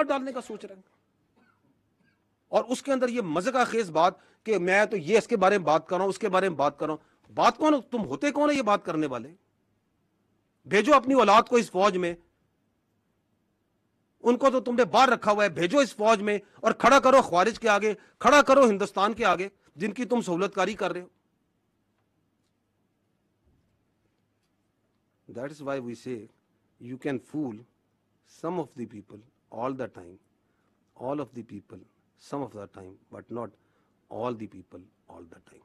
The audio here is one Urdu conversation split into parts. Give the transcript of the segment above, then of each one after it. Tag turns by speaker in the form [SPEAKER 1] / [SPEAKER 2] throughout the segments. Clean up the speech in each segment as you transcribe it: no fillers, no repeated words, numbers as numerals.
[SPEAKER 1] مار ڈالنے کا سوچ رہے ہیں. اور اس کے اندر یہ مزہ خیز بات کہ میں تو یہ اس کے بارے میں بات کر رہا ہوں, اس کے بارے میں بات کر رہا ہوں. بات کون, تم ہوتے کون ہے یہ بات کرنے والے؟ بھیجو اپنی اولاد کو اس فوج میں, ان کو تو تم نے باہر رکھا ہوا ہے, بھیجو اس فوج میں اور کھڑا کرو خوارج کے آگے, کھڑا کرو ہندوستان کے آگے جن کی تم سہولت کاری کر رہے ہو. That is why we say you can fool some of the people all the time, all of the people some of the time, but not all the people all the time.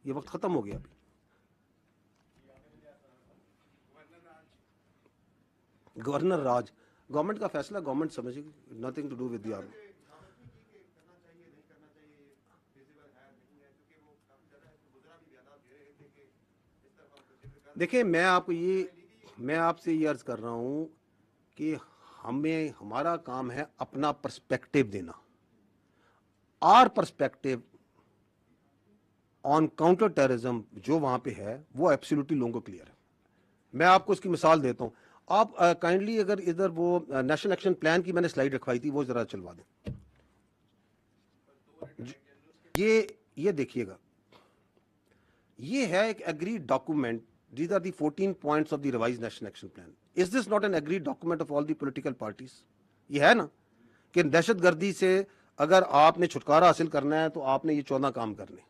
[SPEAKER 1] یہ وقت ختم ہو گیا ابھی. گورنر راج, گورنمنٹ کا فیصلہ گورنمنٹ سمجھے گی, nothing to do with the army. دیکھیں میں آپ سے یہ عرض کر رہا ہوں کہ ہمارا کام ہے اپنا پرسپیکٹو دینا. Our perspective on counter terrorism جو وہاں پہ ہے وہ ایبسلیوٹلی لوگوں کو کلیئر ہے. میں آپ کو اس کی مثال دیتا ہوں. آپ کائنڈلی اگر ادھر وہ نیشنل ایکشن پلان کی میں نے سلائیڈ رکھوائی تھی وہ ذرا چلوا دیں. یہ دیکھیے گا, یہ ہے ایک agreed document. These are the 14 points of the revised national action plan. Is this not an agreed document of all the political parties? یہ ہے نا کہ دہشت گردی سے اگر آپ نے چھٹکارا حاصل کرنا ہے تو آپ نے یہ 14 کام کرنے.